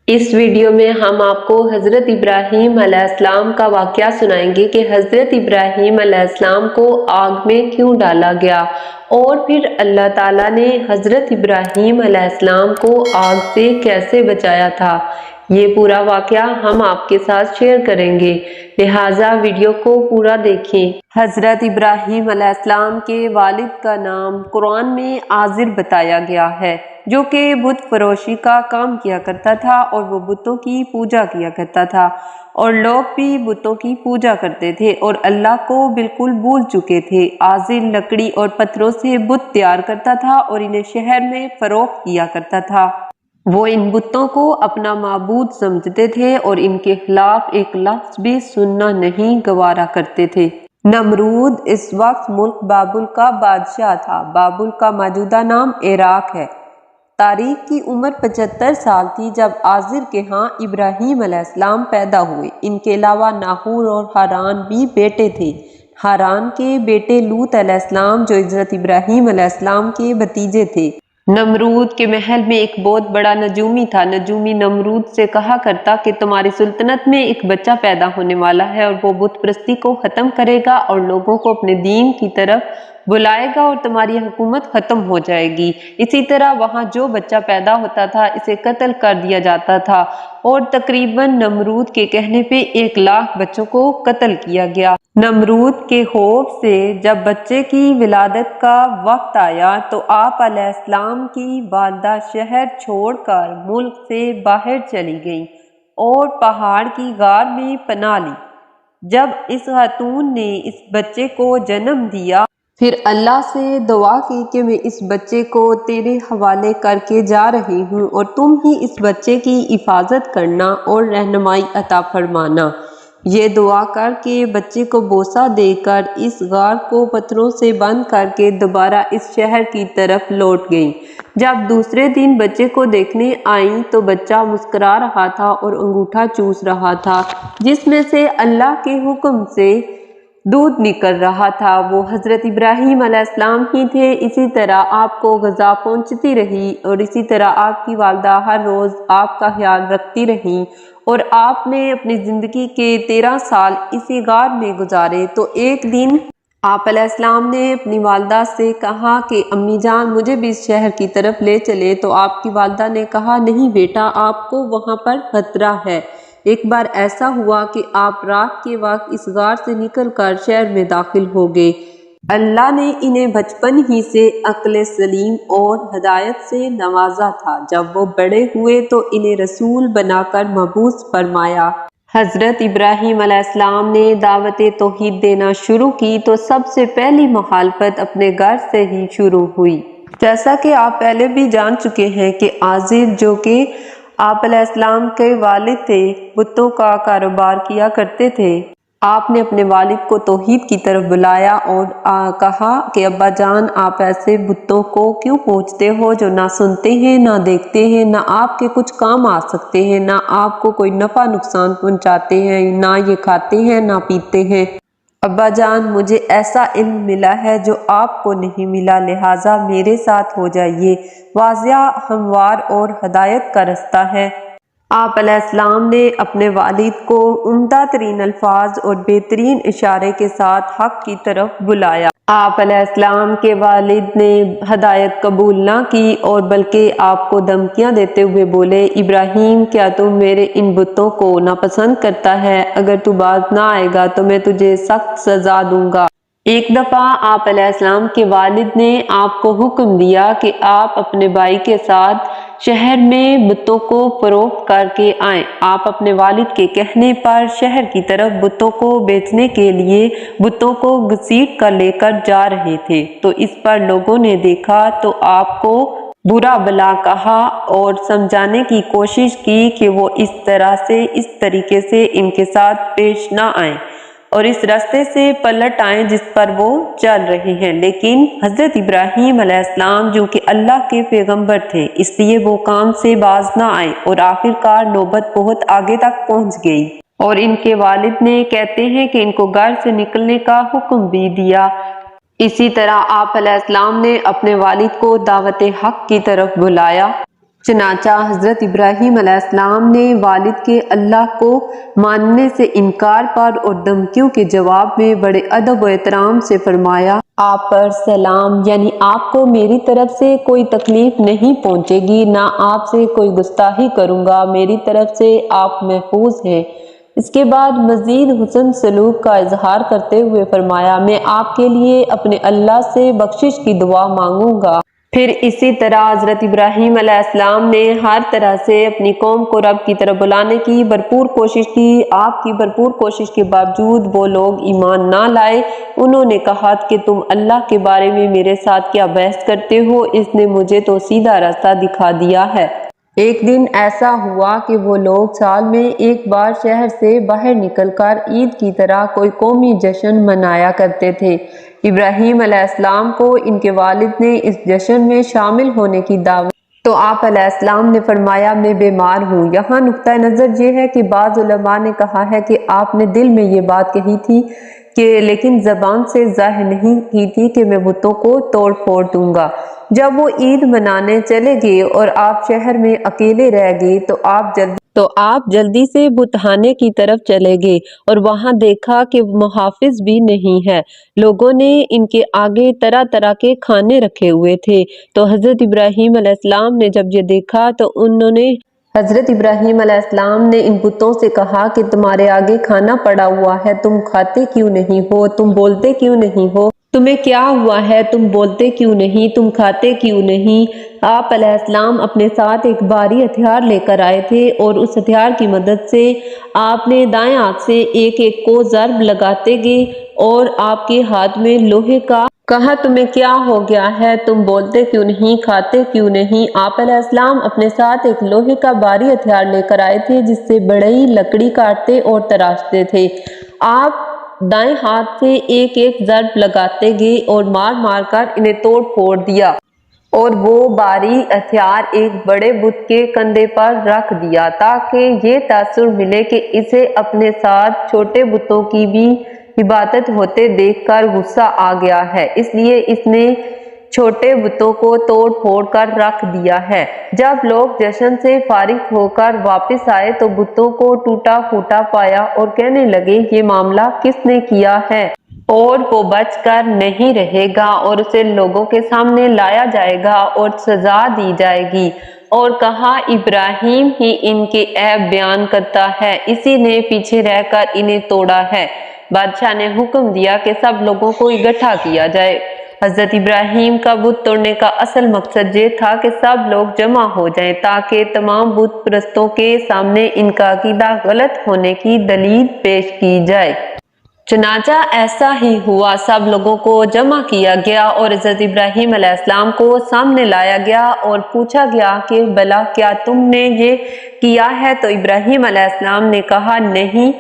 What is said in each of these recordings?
اس video میں ہم آپ کو حضرت ابراہیم علیہ السلام کا واقعہ سنائیں گے کہ حضرت ابراہیم علیہ السلام کو آگ میں کیوں ڈالا گیا اور پھر اللہ تعالیٰ نے حضرت ابراہیم علیہ السلام کو آگ سے کیسے بچایا تھا۔ یہ پورا واقعہ ہم آپ کے ساتھ شیئر کریں گے، لہٰذا ویڈیو کو پورا دیکھیں۔ حضرت ابراہیم علیہ السلام کے والد کا نام قرآن میں آزر بتایا گیا ہے، جو کہ بت فروشی کا کام کیا کرتا تھا اور وہ بتوں کی پوجا کیا کرتا تھا، اور لوگ بھی بتوں کی پوجا کرتے تھے اور اللہ کو بالکل بھول چکے تھے۔ آزر لکڑی اور پتھروں سے بت تیار کرتا تھا اور انہیں شہر میں فروخت کیا کرتا تھا۔ وہ ان بتوں کو اپنا معبود سمجھتے تھے اور ان کے خلاف ایک لفظ بھی سننا نہیں گوارا کرتے تھے۔ نمرود اس وقت ملک بابل کا بادشاہ تھا۔ بابل کا موجودہ نام عراق ہے۔ تاریخ کی عمر 75 سال تھی جب آزر کے ہاں ابراہیم علیہ السلام پیدا ہوئے۔ ان کے علاوہ ناہور اور ہاران بھی بیٹے تھے۔ ہاران کے بیٹے لوط علیہ السلام جو حضرت ابراہیم علیہ السلام کے بھتیجے تھے۔ نمرود کے محل میں ایک بہت بڑا نجومی تھا۔ نجومی نمرود سے کہا کرتا کہ تمہاری سلطنت میں ایک بچہ پیدا ہونے والا ہے اور وہ بت پرستی کو ختم کرے گا اور لوگوں کو اپنے دین کی طرف بلائے گا اور تمہاری حکومت ختم ہو جائے گی۔ اسی طرح وہاں جو بچہ پیدا ہوتا تھا اسے قتل کر دیا جاتا تھا اور تقریباً نمرود کے کہنے پہ 1,00,000 بچوں کو قتل کیا گیا۔ نمرود کے خوف سے جب بچے کی ولادت کا وقت آیا تو آپ علیہ السلام کی والدہ شہر چھوڑ کر ملک سے باہر چلی گئیں اور پہاڑ کی غار میں پناہ لی۔ جب اس خاتون نے اس بچے کو جنم دیا پھر اللہ سے دعا کی کہ میں اس بچے کو تیرے حوالے کر کے جا رہی ہوں اور تم ہی اس بچے کی حفاظت کرنا اور رہنمائی عطا فرمانا۔ یہ دعا کر کے بچے کو بوسہ دے کر اس غار کو پتھروں سے بند کر کے دوبارہ اس شہر کی طرف لوٹ گئیں۔ جب دوسرے دن بچے کو دیکھنے آئیں تو بچہ مسکرا رہا تھا اور انگوٹھا چوس رہا تھا جس میں سے اللہ کے حکم سے دودھ نکل رہا تھا۔ وہ حضرت ابراہیم علیہ السلام ہی تھے۔ اسی طرح آپ کو غذا پہنچتی رہی اور اسی طرح آپ کی والدہ ہر روز آپ کا خیال رکھتی رہی اور آپ نے اپنی زندگی کے 13 سال اسی غار میں گزارے۔ تو ایک دن آپ علیہ السلام نے اپنی والدہ سے کہا کہ امی جان مجھے بھی اس شہر کی طرف لے چلے، تو آپ کی والدہ نے کہا نہیں بیٹا، آپ کو وہاں پر خطرہ ہے۔ ایک بار ایسا ہوا کہ آپ رات کے وقت اس غار سے نکل کر شہر میں داخل ہو گئے۔ اللہ نے انہیں بچپن ہی سے عقل سلیم اور ہدایت سے نوازا تھا۔ جب وہ بڑے ہوئے تو انہیں رسول بنا کر مبعوث فرمایا۔ حضرت ابراہیم علیہ السلام نے دعوت توحید دینا شروع کی تو سب سے پہلی مخالفت اپنے گھر سے ہی شروع ہوئی۔ جیسا کہ آپ پہلے بھی جان چکے ہیں کہ آزر جو کہ آپ علیہ السلام کے والد تھے، بتوں کا کاروبار کیا کرتے تھے۔ آپ نے اپنے والد کو توحید کی طرف بلایا اور کہا کہ ابا جان آپ ایسے بتوں کو کیوں پوجتے ہو جو نہ سنتے ہیں نہ دیکھتے ہیں، نہ آپ کے کچھ کام آ سکتے ہیں، نہ آپ کو کوئی نفع نقصان پہنچاتے ہیں، نہ یہ کھاتے ہیں نہ پیتے ہیں۔ ابا جان مجھے ایسا علم ملا ہے جو آپ کو نہیں ملا، لہٰذا میرے ساتھ ہو جائیے۔ واضح، ہموار اور ہدایت کا رستہ ہے۔ آپ علیہ السلام نے اپنے والد کو عمدہ ترین الفاظ اور بہترین اشارے کے ساتھ حق کی طرف بلایا۔ آپ علیہ السلام کے والد نے ہدایت قبول نہ کی اور بلکہ آپ کو دھمکیاں دیتے ہوئے بولے، ابراہیم کیا تم میرے ان بتوں کو ناپسند کرتا ہے؟ اگر تو باز نہ آئے گا تو میں تجھے سخت سزا دوں گا۔ ایک دفعہ آپ علیہ السلام کے والد نے آپ کو حکم دیا کہ آپ اپنے بھائی کے ساتھ شہر میں بتوں کو فروخت کر کے آئیں۔ آپ اپنے والد کے کہنے پر شہر کی طرف بتوں کو بیچنے کے لیے بتوں کو گھسیٹ کر لے کر جا رہے تھے، تو اس پر لوگوں نے دیکھا تو آپ کو برا بھلا کہا اور سمجھانے کی کوشش کی کہ وہ اس طرح سے اس طریقے سے ان کے ساتھ پیش نہ آئیں اور اس راستے سے پلٹ آئیں جس پر وہ چل رہے ہیں۔ لیکن حضرت ابراہیم علیہ السلام جو کہ اللہ کے پیغمبر تھے، اس لیے وہ کام سے باز نہ آئے اور آخرکار نوبت بہت آگے تک پہنچ گئی اور ان کے والد نے کہتے ہیں کہ ان کو گھر سے نکلنے کا حکم بھی دیا۔ اسی طرح آپ علیہ السلام نے اپنے والد کو دعوت حق کی طرف بلایا۔ چنانچہ حضرت ابراہیم علیہ السلام نے والد کے اللہ کو ماننے سے انکار پر اور دھمکیوں کے جواب میں بڑے ادب و احترام سے فرمایا، آپ پر سلام، یعنی آپ کو میری طرف سے کوئی تکلیف نہیں پہنچے گی، نہ آپ سے کوئی گستاخی کروں گا، میری طرف سے آپ محفوظ ہیں۔ اس کے بعد مزید حسن سلوک کا اظہار کرتے ہوئے فرمایا، میں آپ کے لیے اپنے اللہ سے بخشش کی دعا مانگوں گا۔ پھر اسی طرح حضرت ابراہیم علیہ السلام نے ہر طرح سے اپنی قوم کو رب کی طرف بلانے کی بھرپور کوشش کی۔ آپ کی بھرپور کوشش کے باوجود وہ لوگ ایمان نہ لائے۔ انہوں نے کہا کہ تم اللہ کے بارے میں میرے ساتھ کیا بحث کرتے ہو، اس نے مجھے تو سیدھا راستہ دکھا دیا ہے۔ ایک دن ایسا ہوا کہ وہ لوگ سال میں ایک بار شہر سے باہر نکل کر عید کی طرح کوئی قومی جشن منایا کرتے تھے۔ ابراہیم علیہ السلام کو ان کے والد نے اس جشن میں شامل ہونے کی دعوت تو آپ علیہ السلام نے فرمایا، میں بیمار ہوں۔ یہاں نقطہ نظر یہ ہے کہ بعض علماء نے کہا ہے کہ آپ نے دل میں یہ بات کہی تھی لیکن زبان سے ظاہر نہیں کی تھی کہ میں بتوں کو توڑ پھوڑ دوں گا۔ جب وہ عید منانے چلے گئے اور آپ شہر میں اکیلے رہ گئے تو آپ جلدی سے بتخانے کی طرف چلے گئے اور وہاں دیکھا کہ محافظ بھی نہیں ہے۔ لوگوں نے ان کے آگے طرح طرح کے کھانے رکھے ہوئے تھے۔ تو حضرت ابراہیم علیہ السلام نے جب یہ دیکھا تو حضرت ابراہیم علیہ السلام نے ان بتوں سے کہا کہ تمہارے آگے کھانا پڑا ہوا ہے، تم کھاتے کیوں نہیں ہو؟ تم بولتے کیوں نہیں ہو؟ تمہیں کیا ہوا ہے؟ تم بولتے کیوں نہیں؟ تم کھاتے کیوں نہیں؟ آپ علیہ السلام اپنے ساتھ ایک بھاری ہتھیار لے کر آئے تھے اور اس ہتھیار کی مدد سے آپ نے دائیں ہاتھ سے ایک ایک کو ضرب لگاتے گئے اور آپ کے ہاتھ میں لوہے کا کہا، تمہیں کیا ہو گیا ہے؟ تم بولتے کیوں نہیں؟ کھاتے کیوں نہیں؟ آپ علیہ السلام اپنے ساتھ ایک لوہے کا بھاری ہتھیار لے کر آئے تھے جس سے بڑی لکڑی کاٹتے اور تراشتے تھے۔ آپ دائیں ہاتھ سے ایک ایک ضرب لگاتے گئے اور مار مار کر انہیں توڑ پھوڑ دیا اور وہ بھاری ہتھیار ایک بڑے بت کے کندھے پر رکھ دیا تاکہ یہ تاثر ملے کہ اسے اپنے ساتھ چھوٹے بتوں کی بھی عبادت ہوتے دیکھ کر غصہ آ گیا ہے، اس لیے اس نے چھوٹے بتوں کو توڑ پھوڑ کر رکھ دیا ہے۔ جب لوگ جشن سے فارغ ہو کر واپس آئے تو بتوں کو ٹوٹا پھوٹا پایا اور کہنے لگے، یہ معاملہ کس نے کیا ہے اور وہ بچ کر نہیں رہے گا اور اسے لوگوں کے سامنے لایا جائے گا اور سزا دی جائے گی۔ اور کہا، ابراہیم ہی ان کے عیب بیان کرتا ہے، اسی نے پیچھے رہ کر انہیں توڑا ہے۔ بادشاہ نے حکم دیا کہ سب لوگوں کو اکٹھا کیا جائے۔ حضرت ابراہیم کا بت توڑنے کا اصل مقصد یہ تھا کہ سب لوگ جمع ہو جائیں تاکہ تمام بت پرستوں کے سامنے ان کا عقیدہ غلط ہونے کی دلیل پیش کی جائے۔ چنانچہ ایسا ہی ہوا، سب لوگوں کو جمع کیا گیا اور حضرت ابراہیم علیہ السلام کو سامنے لایا گیا اور پوچھا گیا کہ بھلا کیا تم نے یہ کیا ہے؟ تو ابراہیم علیہ السلام نے کہا، نہیں،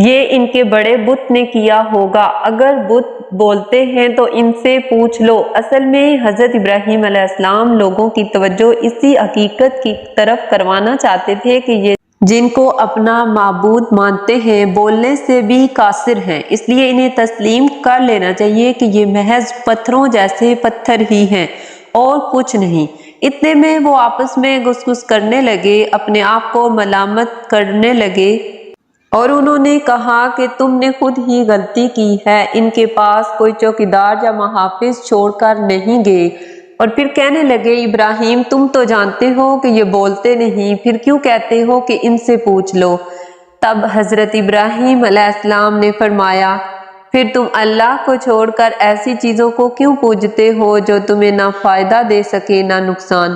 یہ ان کے بڑے بت نے کیا ہوگا، اگر بت بولتے ہیں تو ان سے پوچھ لو۔ اصل میں حضرت ابراہیم علیہ السلام لوگوں کی توجہ اسی حقیقت کی طرف کروانا چاہتے تھے کہ یہ جن کو اپنا معبود مانتے ہیں بولنے سے بھی قاصر ہیں، اس لیے انہیں تسلیم کر لینا چاہیے کہ یہ محض پتھروں جیسے پتھر ہی ہیں اور کچھ نہیں۔ اتنے میں وہ آپس میں گس کرنے لگے، اپنے آپ کو ملامت کرنے لگے اور انہوں نے کہا کہ تم نے خود ہی غلطی کی ہے، ان کے پاس کوئی چوکیدار یا محافظ چھوڑ کر نہیں گئے۔ اور پھر کہنے لگے، ابراہیم تم تو جانتے ہو کہ یہ بولتے نہیں، پھر کیوں کہتے ہو کہ ان سے پوچھ لو؟ تب حضرت ابراہیم علیہ السلام نے فرمایا، پھر تم اللہ کو چھوڑ کر ایسی چیزوں کو کیوں پوجتے ہو جو تمہیں نہ فائدہ دے سکے نہ نقصان؟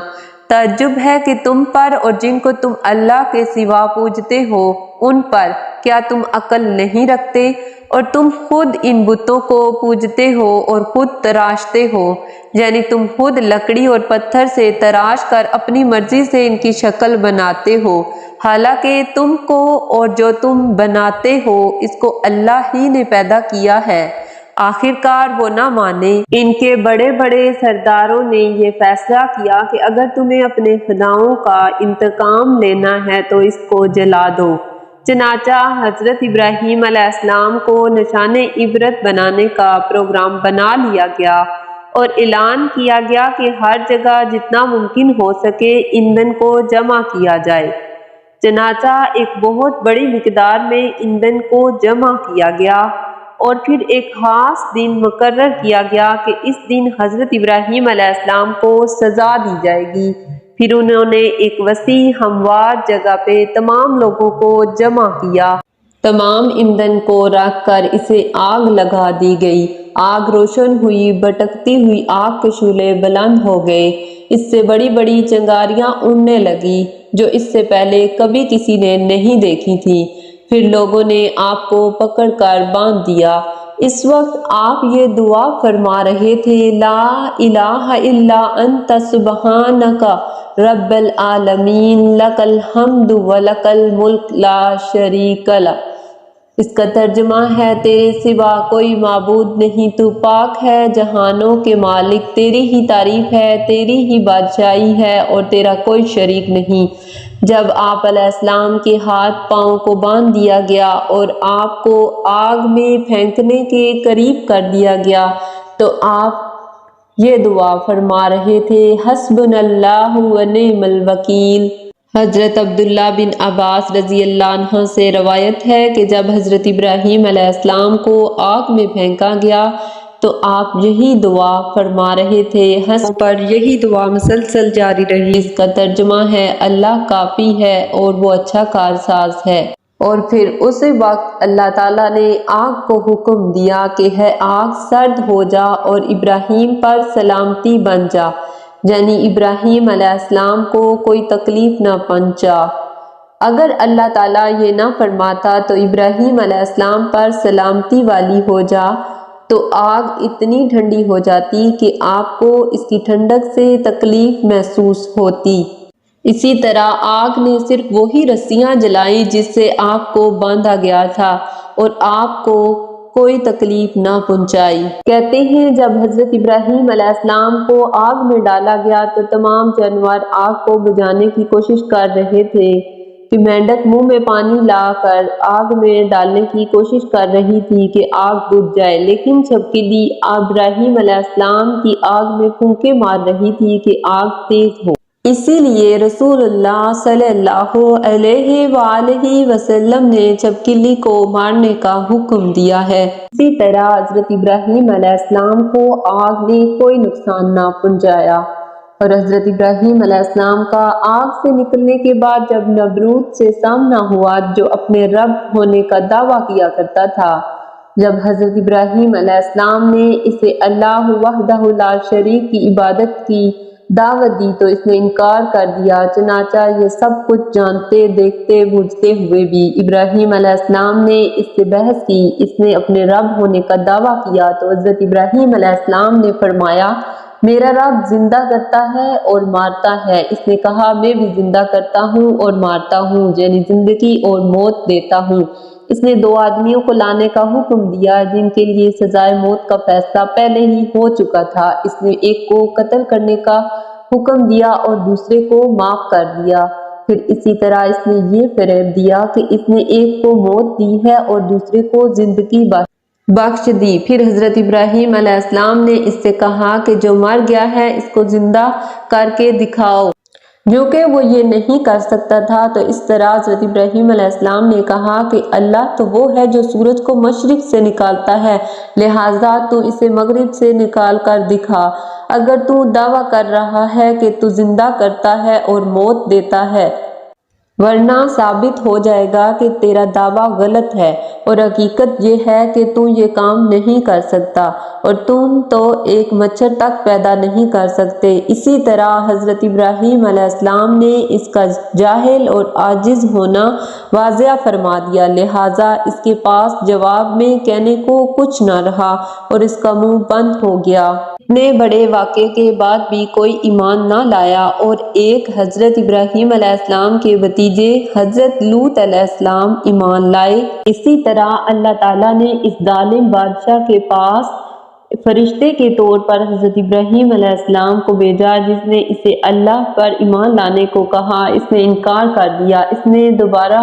تعجب ہے کہ تم پر اور جن کو تم اللہ کے سوا پوجتے ہو ان پر کیا تم عقل نہیں رکھتے؟ اور تم خود ان بتوں کو پوجتے ہو اور خود تراشتے ہو، یعنی تم خود لکڑی اور پتھر سے تراش کر اپنی مرضی سے ان کی شکل بناتے ہو، حالانکہ تم کو اور جو تم بناتے ہو اس کو اللہ ہی نے پیدا کیا ہے۔ آخرکار وہ نہ مانے۔ ان کے بڑے بڑے سرداروں نے یہ فیصلہ کیا کہ اگر تمہیں اپنے خداؤں کا انتقام لینا ہے تو اس کو جلا دو۔ چنانچہ حضرت ابراہیم علیہ السلام کو نشان عبرت بنانے کا پروگرام بنا لیا گیا اور اعلان کیا گیا کہ ہر جگہ جتنا ممکن ہو سکے ایندھن کو جمع کیا جائے۔ چنانچہ ایک بہت بڑی مقدار میں ایندھن کو جمع کیا گیا اور پھر ایک خاص دن مقرر کیا گیا کہ اس دن حضرت ابراہیم علیہ السلام کو سزا دی جائے گی۔ پھر انہوں نے ایک وسیع ہموار جگہ پہ تمام لوگوں کو جمع کیا۔ تمام ایندھن کو رکھ کر اسے آگ لگا دی گئی۔ آگ روشن ہوئی، بھٹکتی ہوئی آگ کے شعلے بلند ہو گئے، اس سے بڑی بڑی چنگاریاں اڑنے لگی جو اس سے پہلے کبھی کسی نے نہیں دیکھی تھی۔ پھر لوگوں نے آپ کو پکڑ کر باندھ دیا۔ اس وقت آپ یہ دعا فرما رہے تھے، لا الہ الا انت سبحانک رب العالمین لک الحمد ولک الملک لا شریک لک۔ اس کا ترجمہ ہے، تیرے سوا کوئی معبود نہیں، تو پاک ہے، جہانوں کے مالک، تیری ہی تعریف ہے، تیری ہی بادشاہی ہے اور تیرا کوئی شریک نہیں۔ جب آپ علیہ السلام کے ہاتھ پاؤں کو باندھ دیا گیا اور آپ کو آگ میں پھینکنے کے قریب کر دیا گیا تو آپ یہ دعا فرما رہے تھے، حسبنا اللہ و نعم الوکیل۔ حضرت عبداللہ بن عباس رضی اللہ عنہ سے روایت ہے کہ جب حضرت ابراہیم علیہ السلام کو آگ میں پھینکا گیا تو آپ یہی دعا فرما رہے تھے، پر یہی دعا مسلسل جاری رہی۔ اس کا ترجمہ ہے، اللہ کافی ہے اور وہ اچھا کارساز ہے۔ اور پھر اسی وقت اللہ تعالیٰ نے آگ کو حکم دیا کہ ہے آگ سرد ہو جا اور ابراہیم پر سلامتی بن جا، یعنی ابراہیم علیہ السلام کو کوئی تکلیف نہ پہنچا۔ اگر اللہ تعالیٰ یہ نہ فرماتا تو ابراہیم علیہ السلام پر سلامتی والی ہو جا تو آگ اتنی ٹھنڈی ہو جاتی کہ آپ کو اس کی ٹھنڈک سے تکلیف محسوس ہوتی۔ اسی طرح آگ نے صرف وہی رسیاں جلائیں جس سے آپ کو باندھا گیا تھا اور آپ کو کوئی تکلیف نہ پہنچائی۔ کہتے ہیں جب حضرت ابراہیم علیہ السلام کو آگ میں ڈالا گیا تو تمام جانور آگ کو بجھانے کی کوشش کر رہے تھے کہ مینڈک منہ میں پانی لا کر آگ میں ڈالنے کی کوشش کر رہی تھی کہ آگ بجھ جائے، لیکن چھپکلی ابراہیم علیہ السلام کی آگ میں پھونکے مار رہی تھی کہ آگ تیز ہو۔ اسی لیے رسول اللہ صلی اللہ علیہ وآلہ وسلم نے چھپکلی کو مارنے کا حکم دیا ہے۔ اسی طرح حضرت ابراہیم علیہ السلام کو آگ نے کوئی نقصان نہ پہنچایا، اور حضرت ابراہیم علیہ السلام کا آگ سے نکلنے کے بعد جب نمرود سے سامنا ہوا جو اپنے رب ہونے کا دعویٰ کیا کرتا تھا، جب حضرت ابراہیم علیہ السلام نے اسے اللہ وحدہ لا شریک کی عبادت کی دعوت دی تو اس نے انکار کر دیا۔ چنانچہ یہ سب کچھ جانتے، دیکھتے، بوجھتے ہوئے بھی ابراہیم علیہ السلام نے اس سے بحث کی۔ اس نے اپنے رب ہونے کا دعویٰ کیا تو حضرت ابراہیم علیہ السلام نے فرمایا، میرا رب زندہ کرتا ہے اور مارتا ہے۔ اس نے کہا، میں بھی زندہ کرتا ہوں اور مارتا ہوں، یعنی زندگی اور موت دیتا ہوں۔ اس نے دو آدمیوں کو لانے کا حکم دیا جن کے لیے سزائے موت کا فیصلہ پہلے ہی ہو چکا تھا۔ اس نے ایک کو قتل کرنے کا حکم دیا اور دوسرے کو معاف کر دیا۔ پھر اسی طرح اس نے یہ فریب دیا کہ اس نے ایک کو موت دی ہے اور دوسرے کو زندگی بخش دی۔ پھر حضرت ابراہیم علیہ السلام نے اس سے کہا کہ جو مر گیا ہے اس کو زندہ کر کے دکھاؤ۔ جو کہ وہ یہ نہیں کر سکتا تھا تو اس طرح حضرت ابراہیم علیہ السلام نے کہا کہ اللہ تو وہ ہے جو سورج کو مشرق سے نکالتا ہے، لہٰذا تو اسے مغرب سے نکال کر دکھا۔ اگر تو دعویٰ کر رہا ہے کہ تو زندہ کرتا ہے اور موت دیتا ہے، ورنہ ثابت ہو جائے گا کہ تیرا دعویٰ غلط ہے، اور حقیقت یہ ہے کہ تو یہ کام نہیں کر سکتا اور تم تو ایک مچھر تک پیدا نہیں کر سکتے۔ اسی طرح حضرت ابراہیم علیہ السلام نے اس کا جاہل اور عاجز ہونا واضح فرما دیا، لہٰذا اس کے پاس جواب میں کہنے کو کچھ نہ رہا اور اس کا منہ بند ہو گیا۔ اتنے بڑے واقعے کے بعد بھی کوئی ایمان نہ لایا، اور ایک حضرت ابراہیم علیہ السلام کے بھتیجے حضرت لوط علیہ السلام ایمان لائے۔ اسی طرح اللہ تعالیٰ نے اس ظالم بادشاہ کے پاس فرشتے کے طور پر حضرت ابراہیم علیہ السلام کو بھیجا جس نے اسے اللہ پر ایمان لانے کو کہا۔ اس نے انکار کر دیا۔ اس نے دوبارہ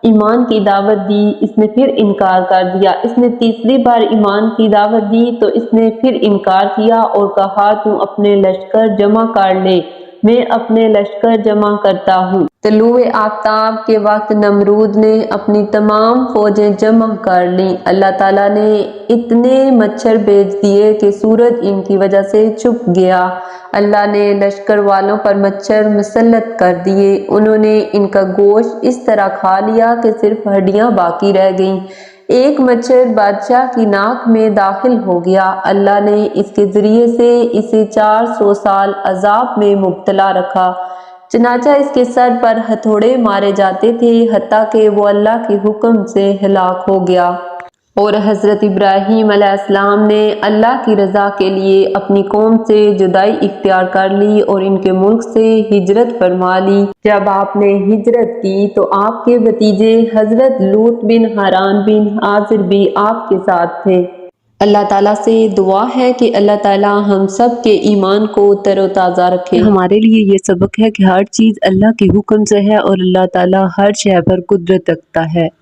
ایمان کی دعوت دی، اس نے پھر انکار کر دیا۔ اس نے تیسری بار ایمان کی دعوت دی تو اس نے پھر انکار کیا اور کہا تو اپنے لشکر جمع کر لے، میں اپنے لشکر جمع کرتا ہوں۔ طلوع آفتاب کے وقت نمرود نے اپنی تمام فوجیں جمع کر لیں۔ اللہ تعالیٰ نے اتنے مچھر بھیج دیے کہ سورج ان کی وجہ سے چھپ گیا۔ اللہ نے لشکر والوں پر مچھر مسلط کر دیے، انہوں نے ان کا گوشت اس طرح کھا لیا کہ صرف ہڈیاں باقی رہ گئیں۔ ایک مچھر بادشاہ کی ناک میں داخل ہو گیا، اللہ نے اس کے ذریعے سے اسے 400 سال عذاب میں مبتلا رکھا، چنانچہ اس کے سر پر ہتھوڑے مارے جاتے تھے حتیٰ کہ وہ اللہ کے حکم سے ہلاک ہو گیا۔ اور حضرت ابراہیم علیہ السلام نے اللہ کی رضا کے لیے اپنی قوم سے جدائی اختیار کر لی اور ان کے ملک سے ہجرت فرما لی۔ جب آپ نے ہجرت کی تو آپ کے بھتیجے حضرت لوط بن حران بن آزر بھی آپ کے ساتھ تھے۔ اللہ تعالیٰ سے دعا ہے کہ اللہ تعالیٰ ہم سب کے ایمان کو تر و تازہ رکھے۔ ہمارے لیے یہ سبق ہے کہ ہر چیز اللہ کے حکم سے ہے اور اللہ تعالیٰ ہر شے پر قدرت رکھتا ہے۔